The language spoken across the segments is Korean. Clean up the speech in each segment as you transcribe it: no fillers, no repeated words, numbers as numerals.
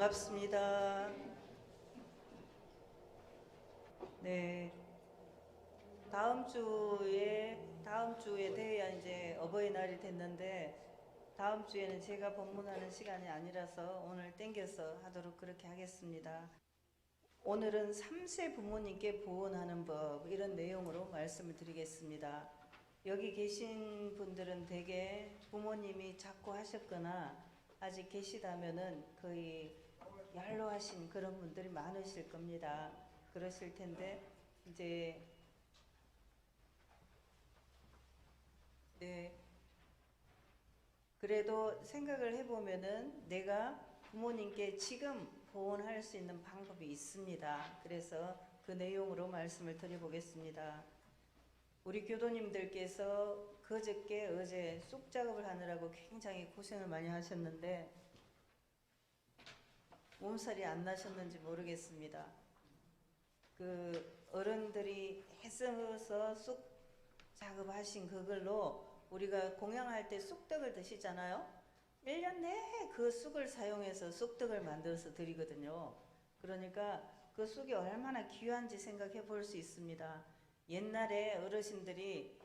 반갑습니다. 네. 다음 주에 돼야 이제 어버이날이 됐는데, 다음 주에는 제가 법문하는 시간이 아니라서 오늘 땡겨서 하도록 그렇게 하겠습니다. 오늘은 3세 부모님께 보온하는 법, 이런 내용으로 말씀을 드리겠습니다. 여기 계신 분들은 대개 부모님이 자꾸 하셨거나 아직 계시다면은 거의 연로하신 그런 분들이 많으실 겁니다. 그러실 텐데, 이제, 네. 그래도 생각을 해보면은 내가 부모님께 지금 보온할 수 있는 방법이 있습니다. 그래서 그 내용으로 말씀을 드려보겠습니다. 우리 교도님들께서 그저께 어제 쑥 작업을 하느라고 굉장히 고생을 많이 하셨는데 몸살이 안 나셨는지 모르겠습니다. 그 어른들이 애써서 쑥 작업하신 그걸로 우리가 공양할 때 쑥떡을 드시잖아요. 1년 내에 그 쑥을 사용해서 쑥떡을 만들어서 드리거든요. 그러니까 그 쑥이 얼마나 귀한지 생각해 볼 수 있습니다. 옛날에 어르신들이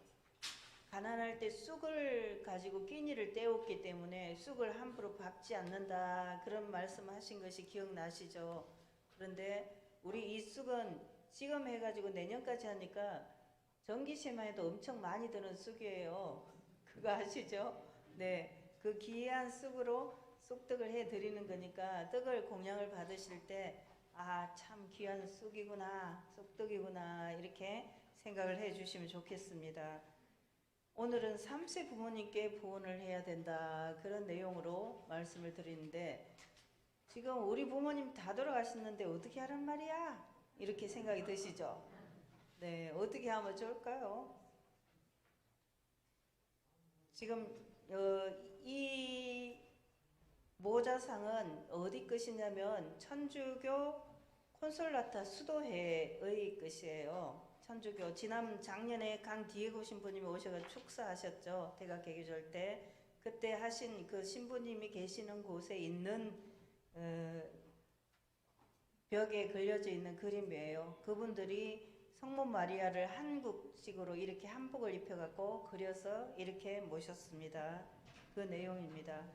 가난할 때 쑥을 가지고 끼니를 때웠기 때문에 쑥을 함부로 밟지 않는다, 그런 말씀하신 것이 기억나시죠? 그런데 우리 이 쑥은 지금 해가지고 내년까지 하니까 전기세만 해도 엄청 많이 드는 쑥이에요. 그거 아시죠? 네, 그 귀한 쑥으로 쑥떡을 해 드리는 거니까 떡을 공양을 받으실 때 아, 참 귀한 쑥이구나, 쑥떡이구나, 이렇게 생각을 해 주시면 좋겠습니다. 오늘은 3세 부모님께 보온을 해야 된다, 그런 내용으로 말씀을 드리는데, 지금 우리 부모님 다 돌아가셨는데 어떻게 하란 말이야? 이렇게 생각이 드시죠? 네, 어떻게 하면 좋을까요? 지금 이 모자상은 어디 것이냐면 천주교 콘솔라타 수도회의 것이에요. 천주교 작년에 강 디에고 신부님이 오셔서 축사하셨죠. 대각 개교절 때. 그때 하신 그 신부님이 계시는 곳에 있는 어, 벽에 걸려져 있는 그림이에요. 그분들이 성모 마리아를 한국식으로 이렇게 한복을 입혀갖고 그려서 이렇게 모셨습니다. 그 내용입니다.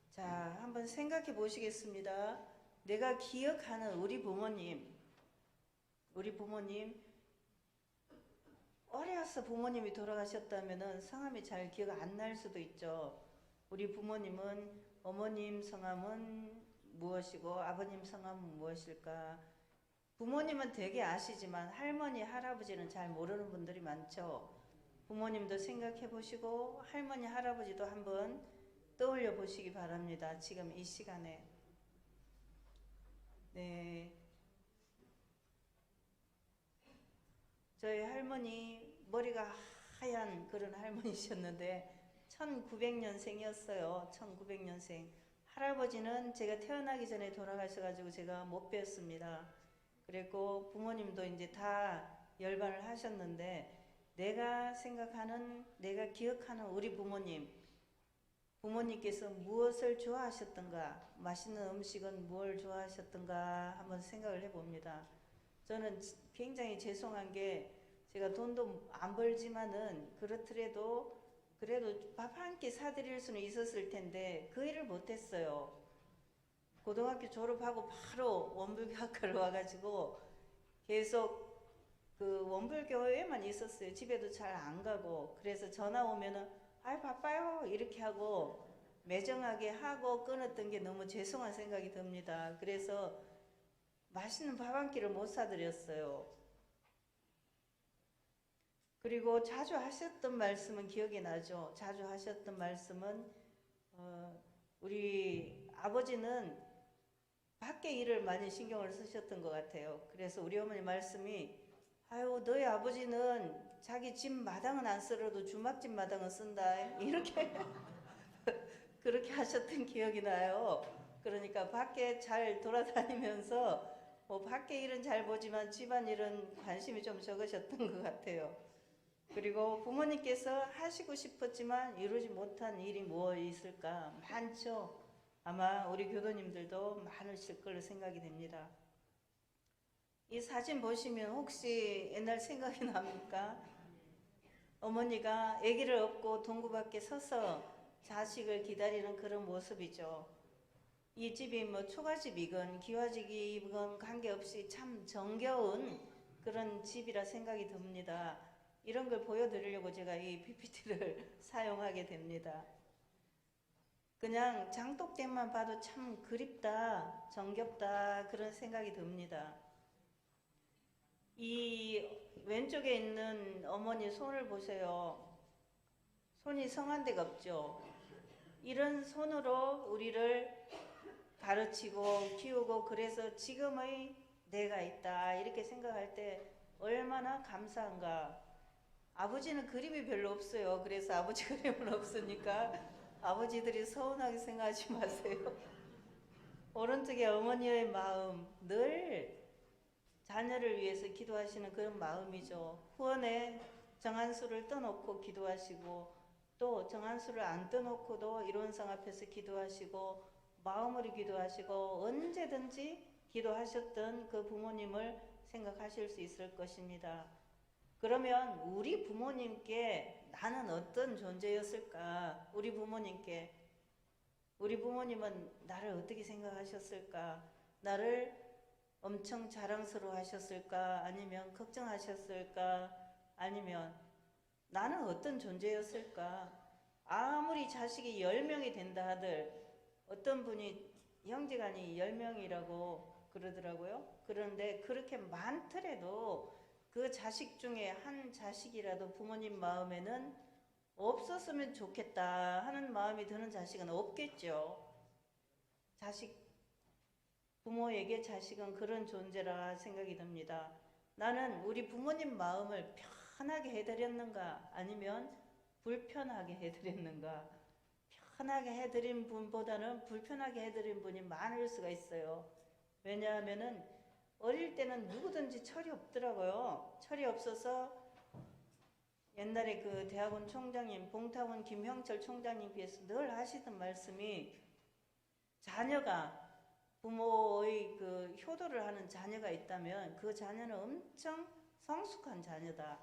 자, 한번 생각해 보시겠습니다. 내가 기억하는 우리 부모님, 어려서 부모님이 돌아가셨다면 성함이 잘 기억 안 날 수도 있죠. 우리 부모님은 어머님 성함은 무엇이고 아버님 성함은 무엇일까? 부모님은 되게 아시지만 할머니, 할아버지는 잘 모르는 분들이 많죠. 부모님도 생각해 보시고 할머니, 할아버지도 한번 떠올려 보시기 바랍니다. 지금 이 시간에. 네. 저희 할머니 머리가 하얀 그런 할머니셨는데 1900년생이었어요. 1900년생. 할아버지는 제가 태어나기 전에 돌아가셔가지고 제가 못 뵀습니다. 그리고 부모님도 이제 다 열반을 하셨는데 내가 기억하는 우리 부모님께서 무엇을 좋아하셨던가, 맛있는 음식은 뭘 좋아하셨던가 한번 생각을 해봅니다. 저는 굉장히 죄송한 게 제가 돈도 안 벌지만은 그렇더라도 그래도 밥 한 끼 사드릴 수는 있었을 텐데 그 일을 못했어요. 고등학교 졸업하고 바로 원불교학과를 와가지고 계속 그 원불교회만 있었어요. 집에도 잘 안 가고. 그래서 전화 오면은 아이 바빠요 이렇게 하고 매정하게 하고 끊었던 게 너무 죄송한 생각이 듭니다. 그래서 맛있는 밥 한 끼를 못 사드렸어요. 그리고 자주 하셨던 말씀은 기억이 나죠. 자주 하셨던 말씀은 우리 아버지는 밖에 일을 많이 신경을 쓰셨던 것 같아요. 그래서 우리 어머니 말씀이 아유 너희 아버지는 자기 집 마당은 안 쓸어도 주막집 마당은 쓴다 이렇게 그렇게 하셨던 기억이 나요. 그러니까 밖에 잘 돌아다니면서 뭐 밖에 일은 잘 보지만 집안 일은 관심이 좀 적으셨던 것 같아요. 그리고 부모님께서 하시고 싶었지만 이루지 못한 일이 무엇 있을까? 많죠. 아마 우리 교도님들도 많으실 걸로 생각이 됩니다. 이 사진 보시면 혹시 옛날 생각이 납니까? 어머니가 아기를 업고 동구 밖에 서서 자식을 기다리는 그런 모습이죠. 이 집이 뭐 초가집이건 기와집이건 관계없이 참 정겨운 그런 집이라 생각이 듭니다. 이런 걸 보여드리려고 제가 이 PPT를 사용하게 됩니다. 그냥 장독대만 봐도 참 그립다, 정겹다 그런 생각이 듭니다. 이 왼쪽에 있는 어머니 손을 보세요. 손이 성한 데가 없죠. 이런 손으로 우리를 가르치고 키우고 그래서 지금의 내가 있다 이렇게 생각할 때 얼마나 감사한가. 아버지는 그림이 별로 없어요. 그래서 아버지 그림은 없으니까 아버지들이 서운하게 생각하지 마세요. 오른쪽에 어머니의 마음, 늘 자녀를 위해서 기도하시는 그런 마음이죠. 후원에 정한수를 떠놓고 기도하시고 또 정한수를 안 떠놓고도 일원상 앞에서 기도하시고 마음으로 기도하시고 언제든지 기도하셨던 그 부모님을 생각하실 수 있을 것입니다. 그러면 우리 부모님께 나는 어떤 존재였을까? 우리 부모님은 나를 어떻게 생각하셨을까? 나를 엄청 자랑스러워 하셨을까? 아니면 걱정하셨을까? 아니면 나는 어떤 존재였을까? 아무리 자식이 10명이 된다 하들 어떤 분이 형제간이 10명이라고 그러더라고요. 그런데 그렇게 많더라도 그 자식 중에 한 자식이라도 부모님 마음에는 없었으면 좋겠다 하는 마음이 드는 자식은 없겠죠. 부모에게 자식은 그런 존재라 생각이 듭니다. 나는 우리 부모님 마음을 편하게 해드렸는가 아니면 불편하게 해드렸는가. 편하게 해드린 분보다는 불편하게 해드린 분이 많을 수가 있어요. 왜냐하면은 어릴 때는 누구든지 철이 없더라고요. 철이 없어서 옛날에 그 대학원 총장님 봉타원 김형철 총장님께서 늘 하시던 말씀이 자녀가 부모의 그 효도를 하는 자녀가 있다면 그 자녀는 엄청 성숙한 자녀다.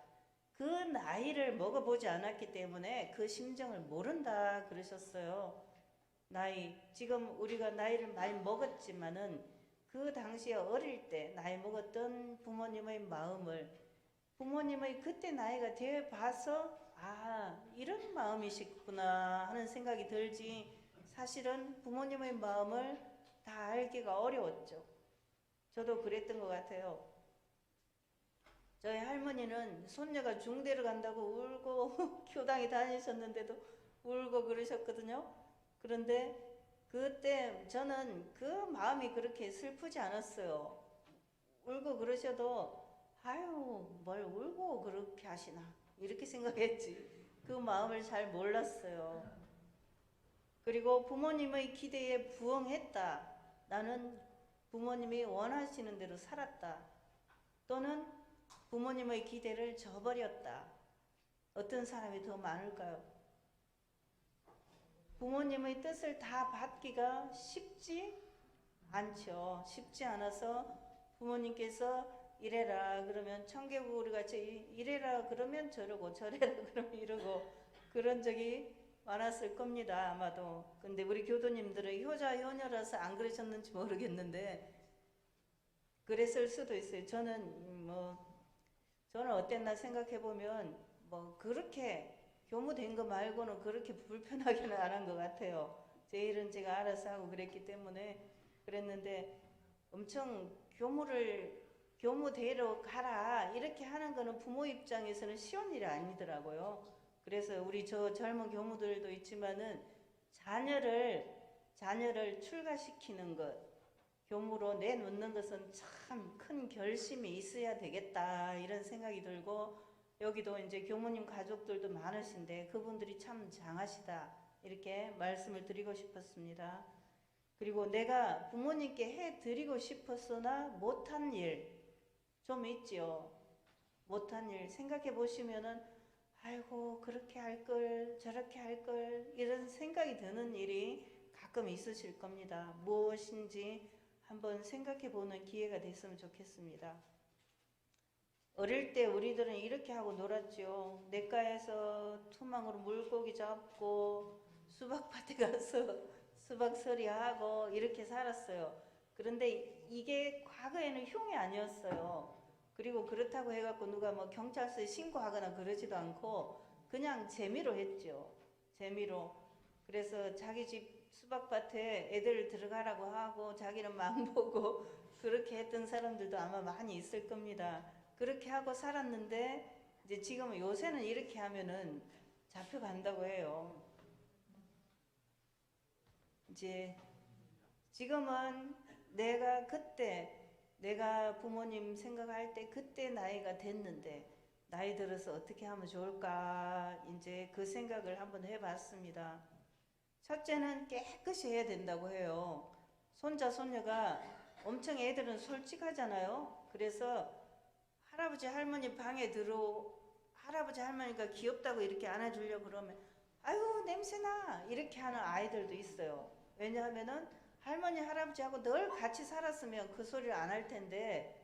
그 나이를 먹어보지 않았기 때문에 그 심정을 모른다 그러셨어요. 지금 우리가 나이를 많이 먹었지만은 그 당시에 어릴 때 나이 먹었던 부모님의 마음을 부모님의 그때 나이가 되어 봐서 이런 마음이시구나 하는 생각이 들지 사실은 부모님의 마음을 다 알기가 어려웠죠. 저도 그랬던 것 같아요. 저희 할머니는 손녀가 중대를 간다고 울고 교당에 다니셨는데도 울고 그러셨거든요. 그런데 그때 저는 그 마음이 그렇게 슬프지 않았어요. 울고 그러셔도 뭘 울고 그렇게 하시나 이렇게 생각했지. 그 마음을 잘 몰랐어요. 그리고 부모님의 기대에 부응했다. 나는 부모님이 원하시는 대로 살았다. 또는 부모님의 기대를 저버렸다. 어떤 사람이 더 많을까요? 부모님의 뜻을 다 받기가 쉽지 않죠. 쉽지 않아서 부모님께서 이래라 그러면 청개구리 같이 이래라 그러면 저러고 저래라 그러면 이러고 그런 적이 많았을 겁니다. 아마도. 근데 우리 교도님들은 효자 효녀라서 안 그러셨는지 모르겠는데 그랬을 수도 있어요. 저는 어땠나 생각해 보면 그렇게 교무된 거 말고는 그렇게 불편하게는 안 한 것 같아요. 제 일은 제가 알아서 하고 그랬기 때문에 그랬는데 엄청 교무대로 가라 이렇게 하는 거는 부모 입장에서는 쉬운 일이 아니더라고요. 그래서 우리 저 젊은 교무들도 있지만은 자녀를 출가시키는 것, 교무로 내놓는 것은 참 큰 결심이 있어야 되겠다 이런 생각이 들고 여기도 이제 교무님 가족들도 많으신데 그분들이 참 장하시다 이렇게 말씀을 드리고 싶었습니다. 그리고 내가 부모님께 해드리고 싶었으나 못한 일 좀 있지요. 못한 일 생각해 보시면은 아이고 그렇게 할 걸 저렇게 할 걸 이런 생각이 드는 일이 가끔 있으실 겁니다. 무엇인지 한번 생각해 보는 기회가 됐으면 좋겠습니다. 어릴 때 우리들은 이렇게 하고 놀았죠. 냇가에서 투망으로 물고기 잡고 수박밭에 가서 수박서리하고 이렇게 살았어요. 그런데 이게 과거에는 흉이 아니었어요. 그리고 그렇다고 해갖고 누가 뭐 경찰서에 신고하거나 그러지도 않고 그냥 재미로 했죠. 재미로. 그래서 자기 집 수박밭에 애들 들어가라고 하고 자기는 망보고 그렇게 했던 사람들도 아마 많이 있을 겁니다. 그렇게 하고 살았는데 이제 지금은 요새는 이렇게 하면은 잡혀간다고 해요. 이제 지금은 내가 그때 내가 부모님 생각할 때 그때 나이가 됐는데 나이 들어서 어떻게 하면 좋을까 이제 그 생각을 한번 해봤습니다. 첫째는 깨끗이 해야 된다고 해요. 손자 손녀가 엄청 애들은 솔직하잖아요. 그래서 할아버지 할머니 방에 할아버지 할머니가 귀엽다고 이렇게 안아주려고 그러면 아유 냄새나 이렇게 하는 아이들도 있어요. 왜냐하면은 할머니 할아버지하고 늘 같이 살았으면 그 소리를 안 할 텐데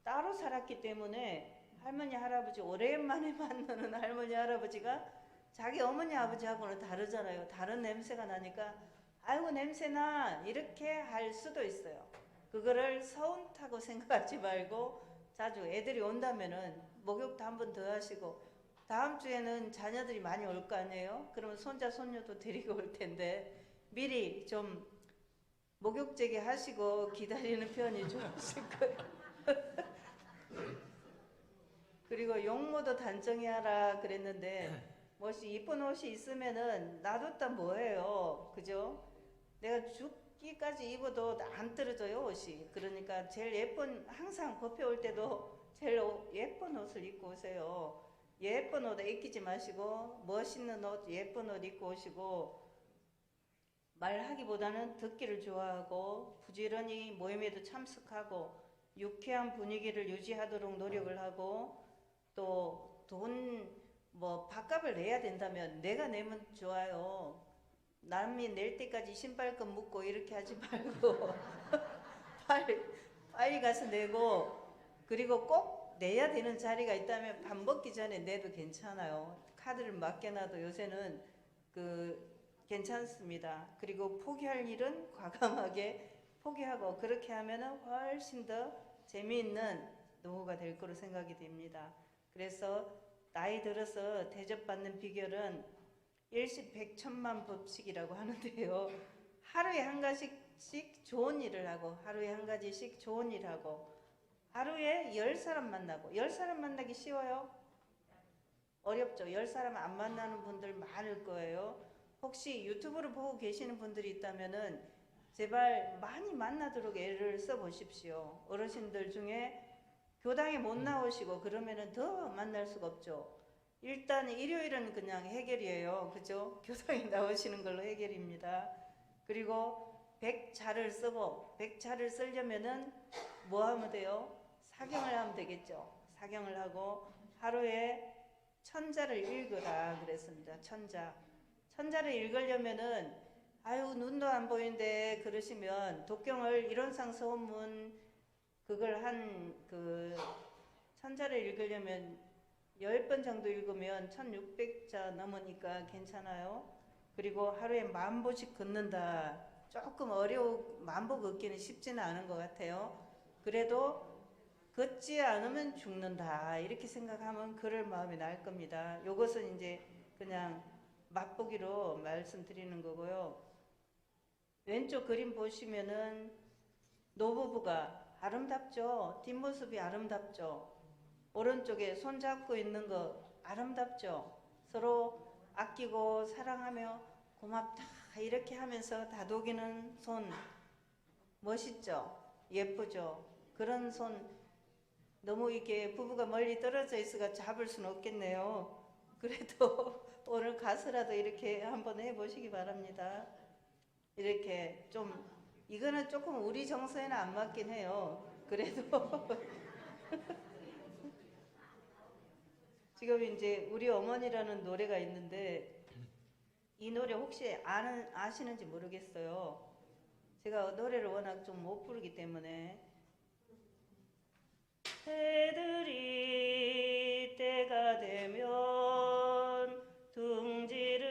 따로 살았기 때문에 할머니 할아버지 오랜만에 만나는 할머니 할아버지가 자기 어머니 아버지하고는 다르잖아요. 다른 냄새가 나니까 아이고 냄새나 이렇게 할 수도 있어요. 그거를 서운 타고 생각하지 말고 자주 애들이 온다면은 목욕도 한 번 더 하시고 다음 주에는 자녀들이 많이 올 거 아니에요. 그러면 손자 손녀도 데리고 올 텐데 미리 좀 목욕제기 하시고 기다리는 편이 좋으실 거예요. 그리고 용모도 단정히 하라 그랬는데 뭐시 이쁜 옷이 있으면은 놔뒀다 뭐해요. 그죠? 내가 죽기까지 입어도 안 떨어져요 옷이. 그러니까 제일 예쁜 항상 법회 올 때도 제일 예쁜 옷을 입고 오세요. 예쁜 옷 아끼지 마시고 멋있는 옷 예쁜 옷 입고 오시고 말하기보다는 듣기를 좋아하고 부지런히 모임에도 참석하고 유쾌한 분위기를 유지하도록 노력을 하고 또 돈 뭐 밥값을 내야 된다면 내가 내면 좋아요. 남이 낼 때까지 신발끈 묶고 이렇게 하지 말고 빨리 가서 내고 그리고 꼭 내야 되는 자리가 있다면 밥 먹기 전에 내도 괜찮아요. 카드를 맡겨놔도 요새는 괜찮습니다. 그리고 포기할 일은 과감하게 포기하고 그렇게 하면은 훨씬 더 재미있는 노후가 될 거로 생각이 됩니다. 그래서 나이 들어서 대접받는 비결은 일시백천만 법칙이라고 하는데요. 하루에 한 가지씩 좋은 일을 하고 하루에 한 가지씩 좋은 일을 하고 하루에 10사람 만나고 10사람 만나기 쉬워요? 어렵죠. 10사람 안 만나는 분들 많을 거예요. 혹시 유튜브를 보고 계시는 분들이 있다면은 제발 많이 만나도록 애를 써보십시오. 어르신들 중에 교당에 못 나오시고 그러면은 더 만날 수가 없죠. 일단 일요일은 그냥 해결이에요. 그죠? 교당에 나오시는 걸로 해결입니다. 그리고 백자를 쓰고 백자를 쓰려면은 뭐 하면 돼요? 사경을 하면 되겠죠. 사경을 하고 하루에 천자를 읽으라 그랬습니다. 천자를 읽으려면은 아유 눈도 안 보이는데 그러시면 독경을 이론상 소문 그걸 천자를 읽으려면 10번 정도 읽으면 1600자 넘으니까 괜찮아요. 그리고 하루에 10,000보씩 걷는다. 조금 만보 걷기는 쉽지는 않은 것 같아요. 그래도 걷지 않으면 죽는다. 이렇게 생각하면 그럴 마음이 날 겁니다. 요것은 이제 그냥 맛보기로 말씀드리는 거고요. 왼쪽 그림 보시면은 노부부가 아름답죠? 뒷모습이 아름답죠? 오른쪽에 손잡고 있는 거 아름답죠? 서로 아끼고 사랑하며 고맙다 이렇게 하면서 다독이는 손 멋있죠? 예쁘죠? 그런 손 너무 이렇게 부부가 멀리 떨어져 있어가 잡을 수는 없겠네요. 그래도 오늘 가서라도 이렇게 한번 해보시기 바랍니다. 이렇게 좀 이거는 조금 우리 정서에는 안 맞긴 해요. 그래도 지금 이제 우리 어머니라는 노래가 있는데 이 노래 혹시 아시는지 모르겠어요. 제가 노래를 워낙 좀 못 부르기 때문에. 새들이 때가 되면 둥지를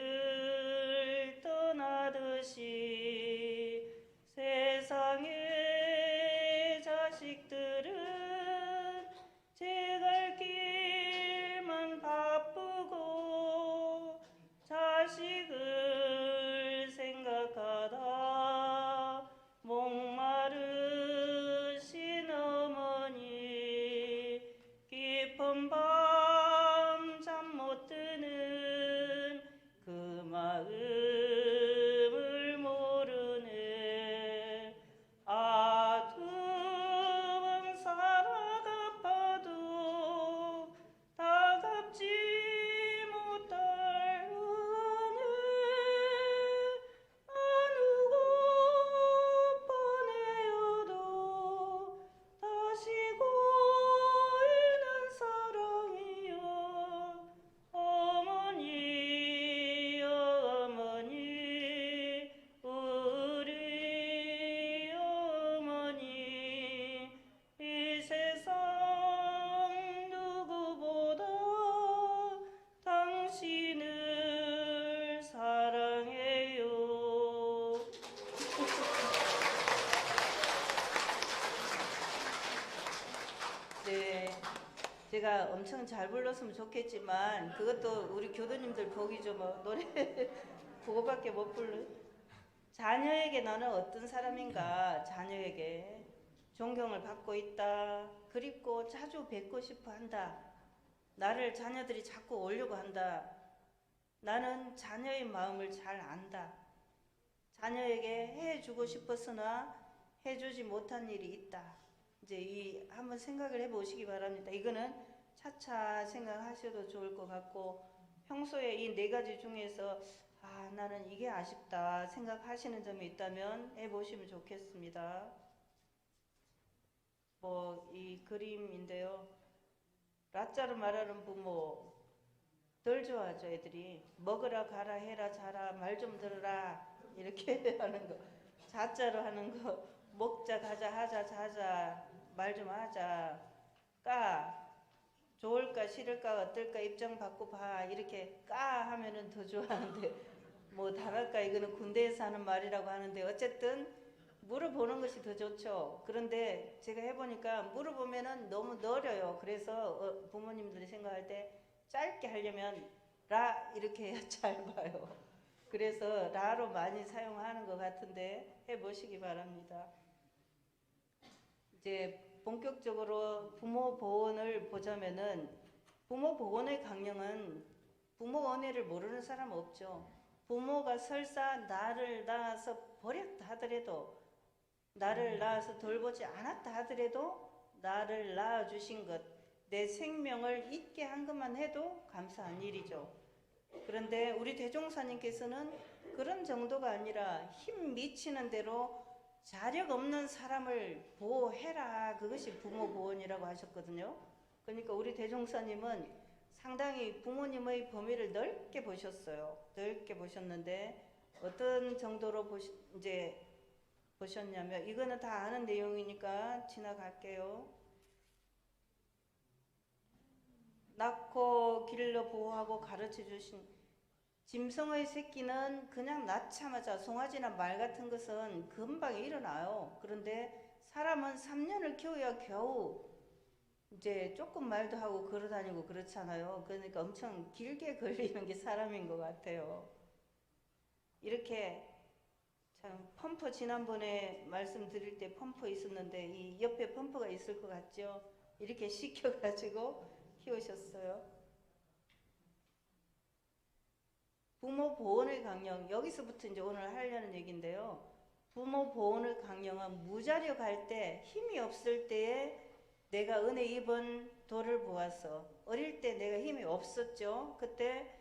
떠나듯이 세상의 자식들은 제갈 길만 바쁘고 자식을 생각하다 목마르신 어머니 깊은 밤 잠 못 드는 그 마음을 모르네. 아, 두 번 살아가봐도 다 갚지 못할 은혜. 어느 곳 보내어도 다시 보이는 사랑이여. 어머니 어머니 우리 어머니 이 세상 누구보다 당신을 사랑해요. 네, 제가 엄청 잘 불렀으면 좋겠지만 그것도 우리 교도님들 복이죠. 뭐 노래 그거밖에 못 불러. 자녀에게 나는 어떤 사람인가. 자녀에게 존경을 받고 있다. 그립고 자주 뵙고 싶어 한다. 나를 자녀들이 자꾸 오려고 한다. 나는 자녀의 마음을 잘 안다. 자녀에게 해주고 싶었으나 해주지 못한 일이 있다. 이제 이 한번 생각을 해보시기 바랍니다. 이거는 차차 생각하셔도 좋을 것 같고, 평소에 이 네 가지 중에서 아, 나는 이게 아쉽다 생각하시는 점이 있다면 해보시면 좋겠습니다. 뭐 이 그림인데요. 라짜로 말하는 부모 덜 좋아하죠. 애들이 먹으라 가라 해라 자라 말 좀 들어라 이렇게 하는 거. 자자로 하는 거. 먹자 가자 하자 자자 말 좀 하자. 까 좋을까 싫을까 어떨까 입장 받고 봐 이렇게 까 하면은 더 좋아하는데 뭐 다랄까 이거는 군대에서 하는 말이라고 하는데 어쨌든 물어보는 것이 더 좋죠. 그런데 제가 해보니까 물어보면은 너무 느려요. 그래서 부모님들이 생각할 때 짧게 하려면 라 이렇게 해야 짧아요. 그래서 라로 많이 사용하는 것 같은데 해보시기 바랍니다. 이제 본격적으로 부모 보온을 보자면은 부모 보온의 강령은 부모 은혜를 모르는 사람 없죠. 부모가 설사 나를 낳아서 버렸다 하더라도 나를 낳아서 돌보지 않았다 하더라도 나를 낳아주신 것, 내 생명을 잊게 한 것만 해도 감사한 일이죠. 그런데 우리 대종사님께서는 그런 정도가 아니라 힘 미치는 대로 자력 없는 사람을 보호해라. 그것이 부모 보온이라고 하셨거든요. 그러니까 우리 대종사님은 상당히 부모님의 범위를 넓게 보셨어요. 넓게 보셨는데 어떤 정도로 이제 보셨냐면 이거는 다 아는 내용이니까 지나갈게요. 낳고 길러 보호하고 가르쳐 주신 짐승의 새끼는 그냥 낳자마자 송아지나 말 같은 것은 금방 일어나요. 그런데 사람은 3년을 키워야 겨우 이제 조금 말도 하고 걸어다니고 그렇잖아요. 그러니까 엄청 길게 걸리는 게 사람인 것 같아요. 이렇게 참 펌프 지난번에 말씀드릴 때 펌프 있었는데 이 옆에 펌프가 있을 것 같죠? 이렇게 시켜가지고 키우셨어요. 부모 보온의 강령, 여기서부터 이제 오늘 하려는 얘기인데요. 부모 보온의 강령은 무자력할 때, 힘이 없을 때에 내가 은혜 입은 도를 보아서 어릴 때 내가 힘이 없었죠. 그때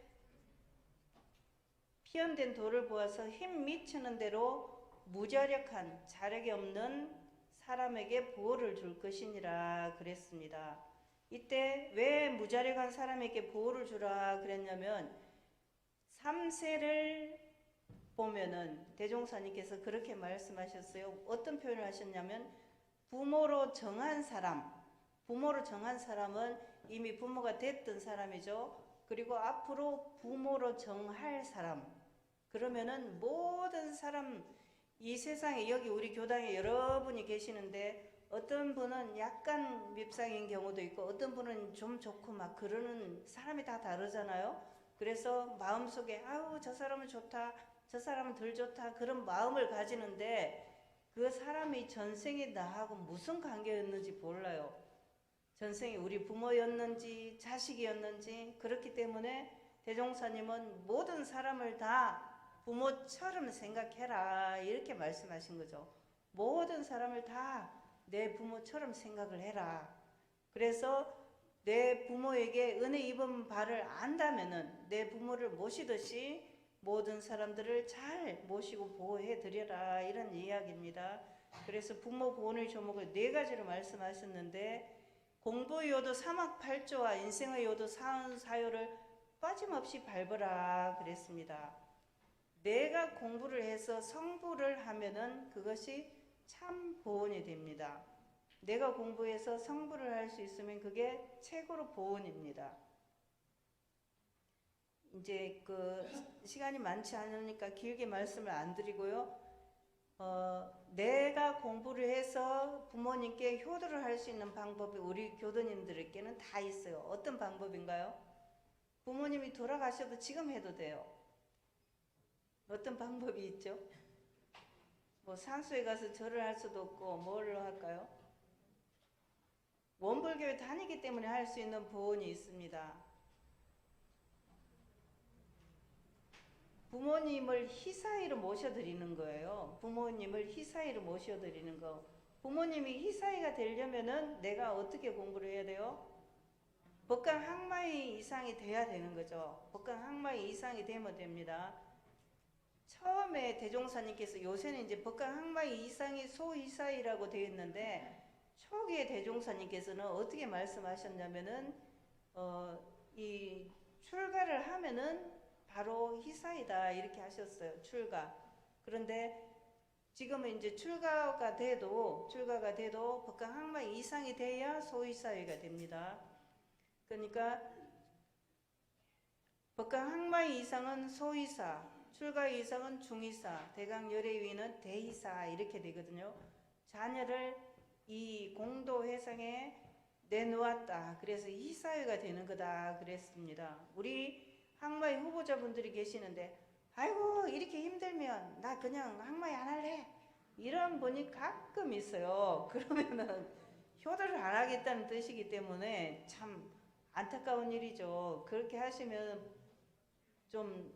피현된 도를 보아서 힘 미치는 대로 무자력한 자력이 없는 사람에게 보호를 줄 것이니라 그랬습니다. 이때 왜 무자력한 사람에게 보호를 주라 그랬냐면 3세를 보면은 대종사님께서 그렇게 말씀하셨어요. 어떤 표현을 하셨냐면 부모로 정한 사람, 부모로 정한 사람은 이미 부모가 됐던 사람이죠. 그리고 앞으로 부모로 정할 사람, 그러면은 모든 사람, 이 세상에 여기 우리 교당에 여러분이 계시는데 어떤 분은 약간 밉상인 경우도 있고 어떤 분은 좀 좋고 막 그러는 사람이 다 다르잖아요. 그래서 마음속에 아우 저 사람은 좋다, 저 사람은 덜 좋다, 그런 마음을 가지는데 그 사람이 전생에 나하고 무슨 관계였는지 몰라요. 전생에 우리 부모였는지 자식이었는지. 그렇기 때문에 대종사님은 모든 사람을 다 부모처럼 생각해라 이렇게 말씀하신 거죠. 모든 사람을 다 내 부모처럼 생각을 해라. 그래서 내 부모에게 은혜 입은 바를 안다면은 내 부모를 모시듯이 모든 사람들을 잘 모시고 보호해 드려라 이런 이야기입니다. 그래서 부모 보호의 조목을 4가지로 말씀하셨는데 공부의 요도 삼학팔조와 인생의 요도 사은사요를 빠짐없이 밟으라 그랬습니다. 내가 공부를 해서 성부를 하면은 그것이 참 보온이 됩니다. 내가 공부해서 성부를 할 수 있으면 그게 최고로 보온입니다. 이제 그 시간이 많지 않으니까 길게 말씀을 안 드리고요. 내가 공부를 해서 부모님께 효도를 할 수 있는 방법이 우리 교도님들에게는 다 있어요. 어떤 방법인가요? 부모님이 돌아가셔도 지금 해도 돼요. 어떤 방법이 있죠? 뭐 산수에 가서 절을 할 수도 없고 뭘로 할까요? 원불교에 다니기 때문에 할 수 있는 보온이 있습니다. 부모님을 희사이로 모셔드리는 거예요. 부모님을 희사이로 모셔드리는 거. 부모님이 희사이가 되려면은 내가 어떻게 공부를 해야 돼요? 법강 학마이 이상이 돼야 되는 거죠. 법강 학마이 이상이 되면 됩니다. 처음에 대종사님께서, 요새는 이제 법강 학마이 이상이 소희사이라고 되어 있는데 초기에 대종사님께서는 어떻게 말씀하셨냐면은 이 출가를 하면은 바로 희사이다 이렇게 하셨어요. 출가. 그런데 지금은 이제 출가가 돼도 법강 학마 이상이 돼야 소희사이가 됩니다. 그러니까 법강 학마 이상은 소희사, 출가 이상은 중희사, 대강 열애 위는 대희사 이렇게 되거든요. 자녀를 이 공도회상에 내놓았다. 그래서 희사회가 되는 거다 그랬습니다. 우리 학마의 후보자분들이 계시는데 아이고 이렇게 힘들면 나 그냥 학마에 안 할래 이런 분이 가끔 있어요. 그러면은 효도를 안 하겠다는 뜻이기 때문에 참 안타까운 일이죠. 그렇게 하시면 좀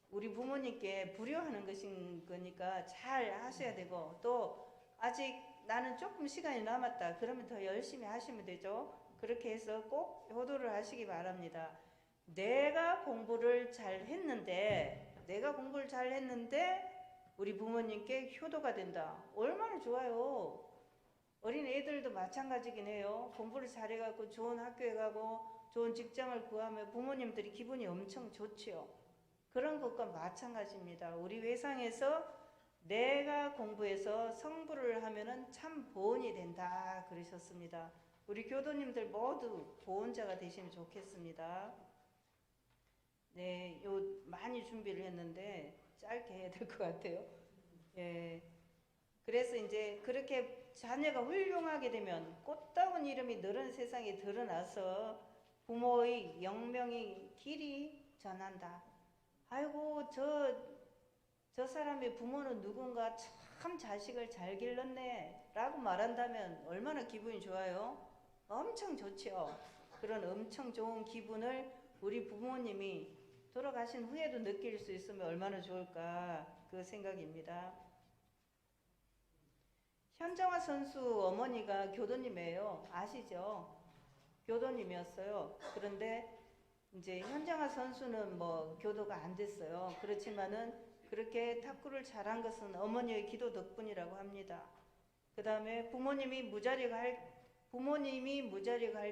우리 부모님께 불효하는 것인 거니까 잘 하셔야 되고, 또 아직 나는 조금 시간이 남았다 그러면 더 열심히 하시면 되죠. 그렇게 해서 꼭 효도를 하시기 바랍니다. 내가 공부를 잘 했는데 우리 부모님께 효도가 된다. 얼마나 좋아요. 어린 애들도 마찬가지긴 해요. 공부를 잘해갖고 좋은 학교에 가고 좋은 직장을 구하면 부모님들이 기분이 엄청 좋지요. 그런 것과 마찬가지입니다. 우리 회상에서 내가 공부해서 성부를 하면은 참 보온이 된다 그러셨습니다. 우리 교도님들 모두 보온자가 되시면 좋겠습니다. 네, 요 많이 준비를 했는데 짧게 해야 될 것 같아요. 예. 그래서 이제 그렇게 자녀가 훌륭하게 되면 꽃다운 이름이 너른 세상에 드러나서 부모의 영명이 길이 전한다. 아이고 저 사람의 부모는 누군가 참 자식을 잘 길렀네 라고 말한다면 얼마나 기분이 좋아요? 엄청 좋죠. 그런 엄청 좋은 기분을 우리 부모님이 돌아가신 후에도 느낄 수 있으면 얼마나 좋을까 그 생각입니다. 현정화 선수 어머니가 교도님이에요. 아시죠? 교도님이었어요. 그런데 이제 현정화 선수는 뭐 교도가 안 됐어요. 그렇지만은 그렇게 탁구를 잘한 것은 어머니의 기도 덕분이라고 합니다. 그 다음에 부모님이 무자리가 할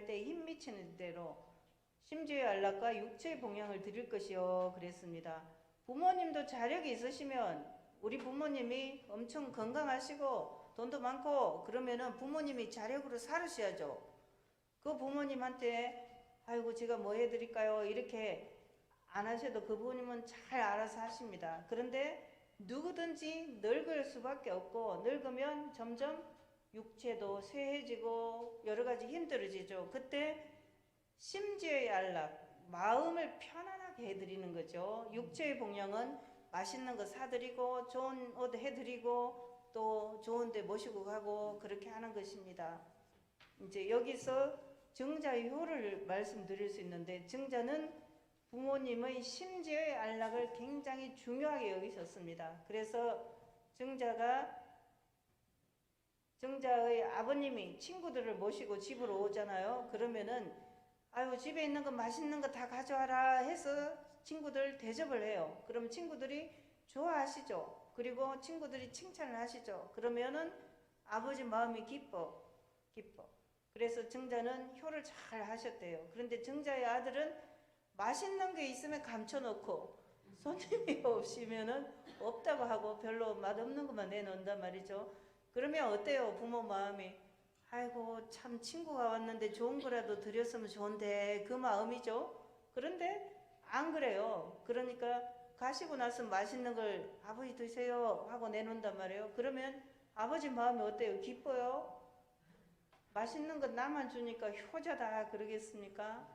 때 힘 미치는 대로 심지의 안락과 육체의 봉양을 드릴 것이요 그랬습니다. 부모님도 자력이 있으시면 우리 부모님이 엄청 건강하시고 돈도 많고 그러면은 부모님이 자력으로 살으셔야죠. 그 부모님한테 아이고 제가 뭐 해드릴까요? 이렇게 안 하셔도 그 부모님은 잘 알아서 하십니다. 그런데 누구든지 늙을 수밖에 없고 늙으면 점점 육체도 쇠해지고 여러 가지 힘들어지죠. 그때 심지의 안락, 마음을 편안하게 해드리는 거죠. 육체의 봉양은 맛있는 거 사드리고 좋은 옷 해드리고 또 좋은 데 모시고 가고 그렇게 하는 것입니다. 이제 여기서 증자의 효를 말씀드릴 수 있는데 증자는 부모님의 심지의 안락을 굉장히 중요하게 여기셨습니다. 그래서 증자의 아버님이 친구들을 모시고 집으로 오잖아요. 그러면은 아유 집에 있는 거 맛있는 거 다 가져와라 해서 친구들 대접을 해요. 그럼 친구들이 좋아하시죠. 그리고 친구들이 칭찬을 하시죠. 그러면은 아버지 마음이 기뻐. 그래서 증자는 효를 잘 하셨대요. 그런데 증자의 아들은 맛있는 게 있으면 감춰놓고 손님이 없으면은 없다고 하고 별로 맛없는 것만 내놓는단 말이죠. 그러면 어때요? 부모 마음이 아이고 참 친구가 왔는데 좋은 거라도 드렸으면 좋은데 그 마음이죠. 그런데 안 그래요. 그러니까 가시고 나서 맛있는 걸 아버지 드세요 하고 내놓는단 말이에요. 그러면 아버지 마음이 어때요? 기뻐요? 맛있는 거 나만 주니까 효자다 그러겠습니까?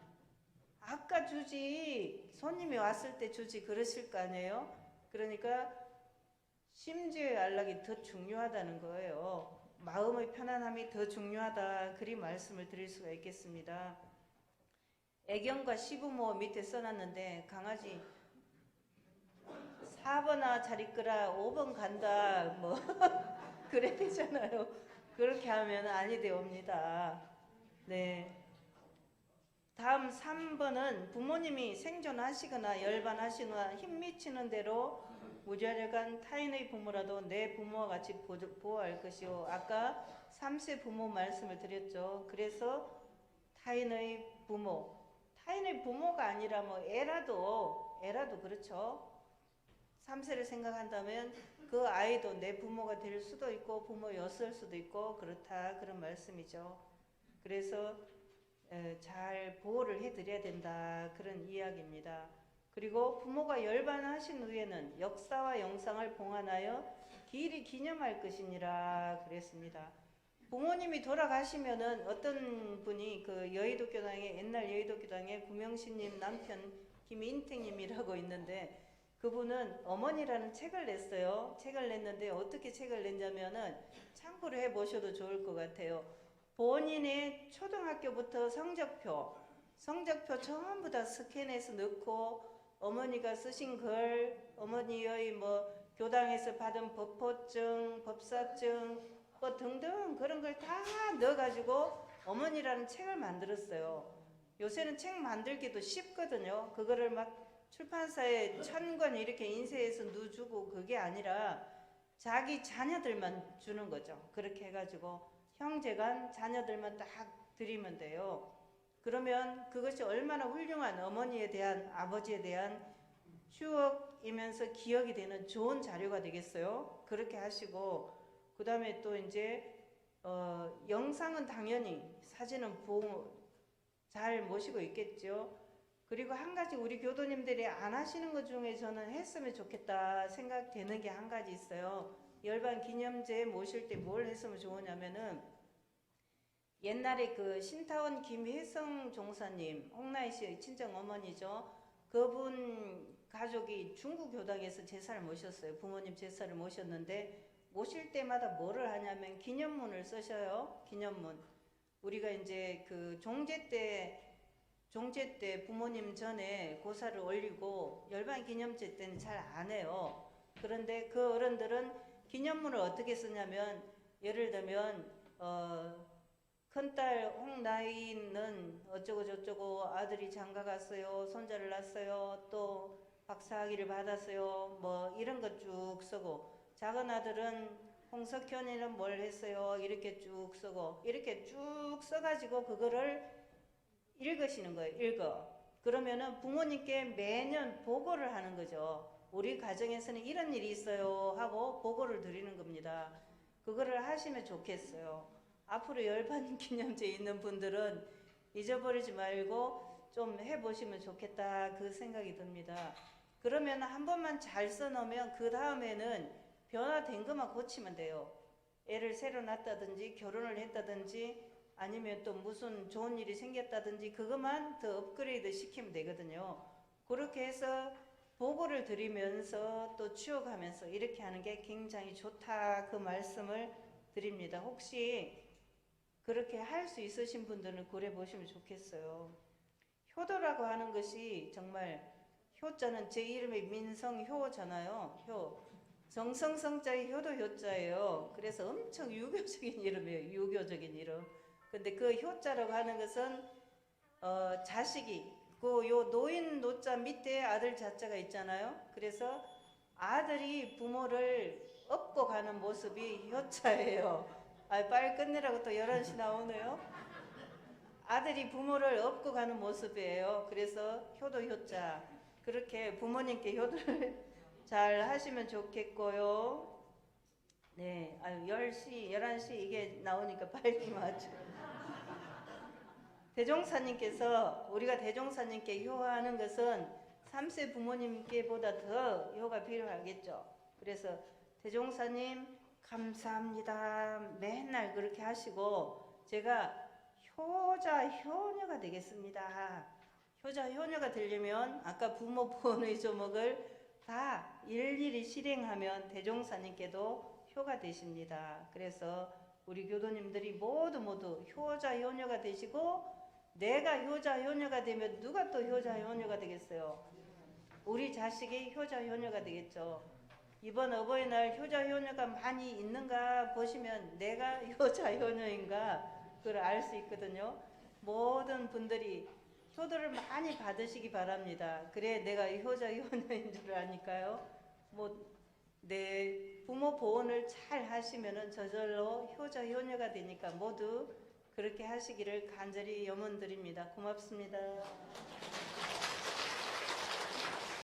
아까 주지 손님이 왔을 때 주지 그러실 거 아니에요? 그러니까 심지의 안락이 더 중요하다는 거예요. 마음의 편안함이 더 중요하다 그리 말씀을 드릴 수가 있겠습니다. 애경과 시부모 밑에 써놨는데 강아지 4번아 잘 있거라 5번 간다 뭐 그래야 되잖아요. 그렇게 하면 아니 되옵니다. 네. 다음 3번은 부모님이 생존하시거나 열반하시거나 힘미치는 대로 무자력한 타인의 부모라도 내 부모와 같이 보호할 것이요. 아까 3세 부모 말씀을 드렸죠. 그래서 타인의 부모가 아니라 뭐 애라도 그렇죠. 3세를 생각한다면 그 아이도 내 부모가 될 수도 있고 부모였을 수도 있고 그렇다 그런 말씀이죠. 그래서 잘 보호를 해드려야 된다 그런 이야기입니다. 그리고 부모가 열반하신 후에는 역사와 영상을 봉안하여 길이 기념할 것이니라 그랬습니다. 부모님이 돌아가시면은 어떤 분이 그 여의도교당에 옛날 여의도교당에 구명신님 남편 김인택님이라고 있는데 그분은 어머니라는 책을 냈어요. 책을 냈는데 어떻게 책을 냈냐면은 참고로 해보셔도 좋을 것 같아요. 본인의 초등학교부터 성적표 전부 다 스캔해서 넣고 어머니가 쓰신 글, 어머니의 뭐 교당에서 받은 법포증, 법사증 뭐 등등 그런 걸 다 넣어가지고 어머니라는 책을 만들었어요. 요새는 책 만들기도 쉽거든요. 그거를 막 출판사에 1000권 이렇게 인쇄해서 넣어주고 그게 아니라 자기 자녀들만 주는 거죠. 그렇게 해가지고 형제간 자녀들만 딱 드리면 돼요. 그러면 그것이 얼마나 훌륭한 어머니에 대한 아버지에 대한 추억이면서 기억이 되는 좋은 자료가 되겠어요. 그렇게 하시고 그 다음에 또 이제 영상은 당연히 사진은 잘 모시고 있겠죠. 그리고 한 가지 우리 교도님들이 안 하시는 것 중에 저는 했으면 좋겠다 생각되는 게 한 가지 있어요. 열반 기념제 모실 때 뭘 했으면 좋으냐면은 옛날에 그 신타원 김혜성 종사님, 홍나희 씨의 친정 어머니죠. 그분 가족이 중국 교당에서 제사를 모셨어요. 부모님 제사를 모셨는데 모실 때마다 뭐를 하냐면 기념문을 쓰셔요. 기념문. 우리가 이제 그 종제 때 부모님 전에 고사를 올리고 열반 기념제 때는 잘 안 해요. 그런데 그 어른들은 기념문을 어떻게 쓰냐면 예를 들면 큰딸 홍나이는 어쩌고 저쩌고 아들이 장가 갔어요. 손자를 낳았어요. 또 박사학위를 받았어요. 뭐 이런 것 쭉 쓰고 작은 아들은 홍석현이는 뭘 했어요. 이렇게 쭉 쓰고 이렇게 쭉 써가지고 그거를 읽으시는 거예요. 읽어. 그러면은 부모님께 매년 보고를 하는 거죠. 우리 가정에서는 이런 일이 있어요 하고 보고를 드리는 겁니다. 그거를 하시면 좋겠어요. 앞으로 열반 기념제 있는 분들은 잊어버리지 말고 좀 해보시면 좋겠다 그 생각이 듭니다. 그러면 한 번만 잘 써놓으면 그 다음에는 변화된 것만 고치면 돼요. 애를 새로 낳았다든지 결혼을 했다든지 아니면 또 무슨 좋은 일이 생겼다든지 그것만 더 업그레이드 시키면 되거든요. 그렇게 해서 보고를 드리면서 또 추억하면서 이렇게 하는 게 굉장히 좋다 그 말씀을 드립니다. 혹시 그렇게 할 수 있으신 분들은 그래 보시면 좋겠어요. 효도라고 하는 것이 정말 효자는 제 이름이 민성효잖아요. 효. 정성성자의 효도 효자예요. 그래서 엄청 유교적인 이름이에요. 유교적인 이름. 근데 그 효자라고 하는 것은 자식이 그 요 노인 노자 밑에 아들 자자가 있잖아요. 그래서 아들이 부모를 업고 가는 모습이 효자예요. 아, 빨리 끝내라고 또 11시 나오네요. 아들이 부모를 업고 가는 모습이에요. 그래서 효도 효자. 그렇게 부모님께 효도를 잘 하시면 좋겠고요. 네, 아유 10시, 11시 이게 나오니까 빨리 맞죠. 대종사님께서 우리가 대종사님께 효하는 것은 3세 부모님께보다 더 효가 필요하겠죠. 그래서 대종사님 감사합니다. 맨날 그렇게 하시고 제가 효자 효녀가 되겠습니다. 효자 효녀가 되려면 아까 부모 보호의 조목을 다 일일이 실행하면 대종사님께도 효가 되십니다. 그래서 우리 교도님들이 모두 효자 효녀가 되시고 내가 효자 효녀가 되면 누가 또 효자 효녀가 되겠어요? 우리 자식이 효자 효녀가 되겠죠. 이번 어버이날 효자 효녀가 많이 있는가 보시면 내가 효자 효녀인가 그걸 알 수 있거든요. 모든 분들이 효도를 많이 받으시기 바랍니다. 그래 내가 효자 효녀인 줄 아니까요. 내 부모 보호를 잘 하시면은 저절로 효자 효녀가 되니까 모두 그렇게 하시기를 간절히 염원드립니다. 고맙습니다.